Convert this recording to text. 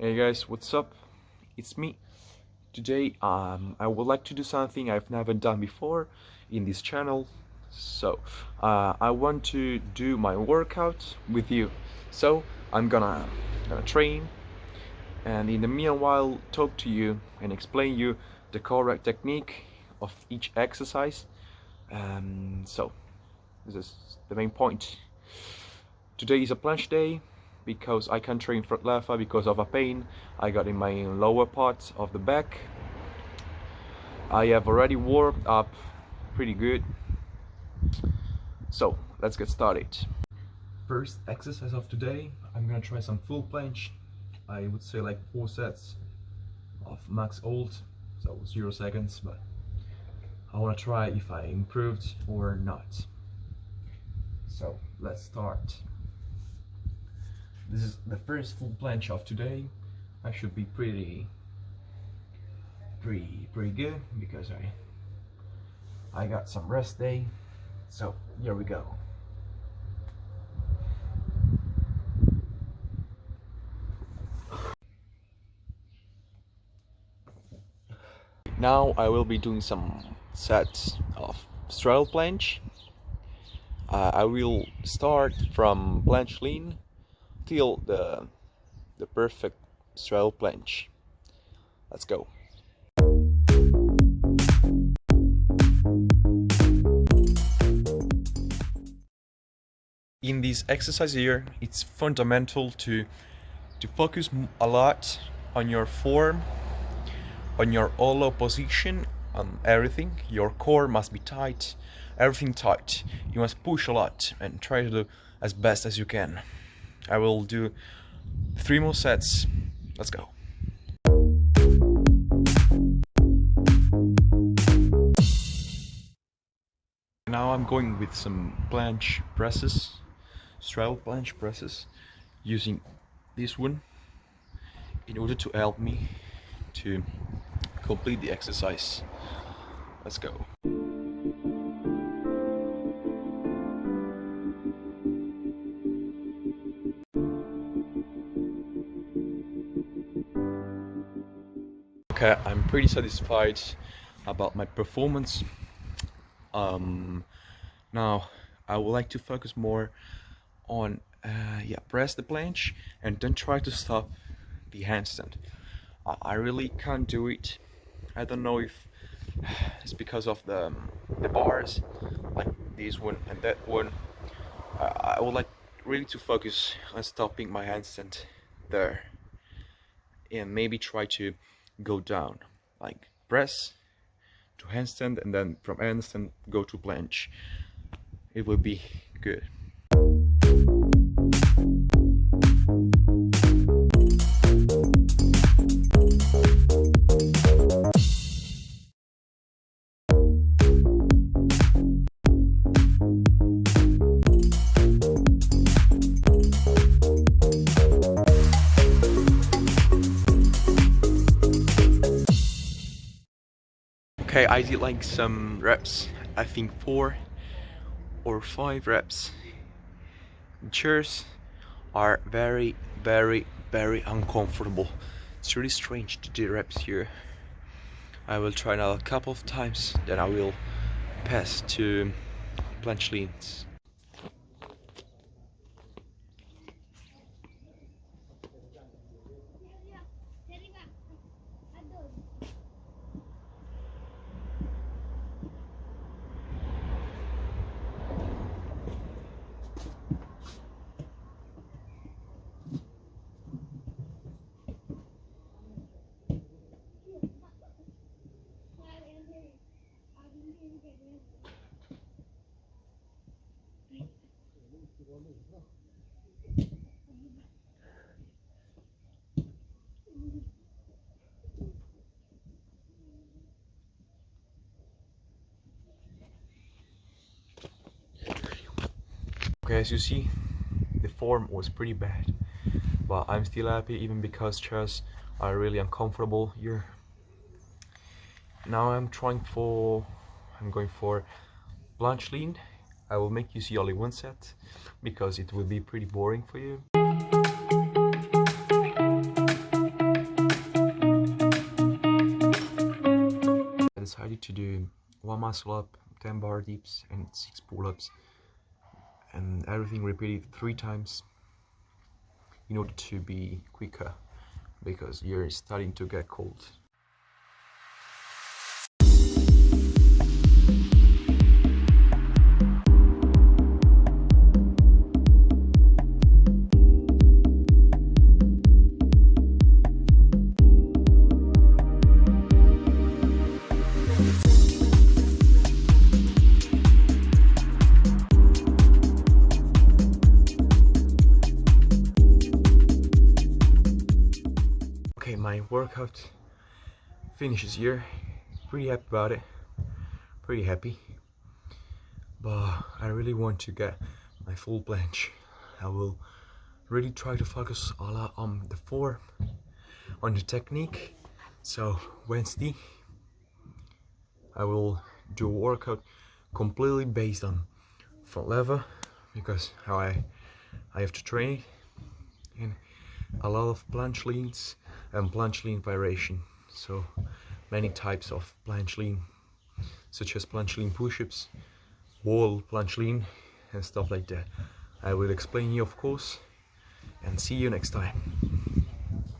Hey guys, what's up? It's me. Today I would like to do something I've never done before in this channel. So I want to do my workout with you. So I'm gonna train, and in the meanwhile talk to you and explain you the correct technique of each exercise. So this is the main point. Today is a planche day because I can't train front left because of a pain I got in my lower part of the back. I have already warmed up pretty good, so let's get started. First exercise of today, I'm gonna try some full planche. I would say like 4 sets of max hold, so 0 seconds, but I want to try if I improved or not. So let's start. This is the first full planche of today. I should be pretty good because I got some rest day. So here we go. Now I will be doing some sets of straddle planche. I will start from planche lean till the perfect straddle planche. Let's go. In this exercise here, it's fundamental to focus a lot on your form, on your hollow position, on everything. Your core must be tight, everything tight. You must push a lot and try to do as best as you can. I will do 3 more sets. Let's go. Now I'm going with some planche presses, straddle planche presses, using this one in order to help me to complete the exercise. Let's go. Okay, I'm pretty satisfied about my performance. Now I would like to focus more on press the planche and then try to stop the handstand. I really can't do it. I don't know if it's because of the bars, like this one and that one. I would like really to focus on stopping my handstand there, and maybe try to go down, like press to handstand and then from handstand go to planche. It will be good. Okay, I did like some reps, I think 4 or 5 reps. The chairs are very uncomfortable. It's really strange to do reps here. I will try now a couple of times, then I will pass to planche leans. Okay, as you see, the form was pretty bad, but I'm still happy even because chairs are really uncomfortable here. Now I'm going for planche lean. I will make you see only 1 set because it will be pretty boring for you. decided to do 1 muscle up, 10 bar dips and 6 pull-ups, and everything repeated 3 times in order to be quicker, because you're starting to get cold. Okay, my workout finishes here. Pretty happy about it. Pretty happy. But I really want to get my full planche. I will really try to focus a lot on the form, on the technique. So Wednesday I will do a workout completely based on front lever, because how I have to train it, and a lot of planche leans and planche lean variation. So many types of planche lean, such as planche lean push-ups, wall planche lean and stuff like that. I will explain you, of course, and see you next time.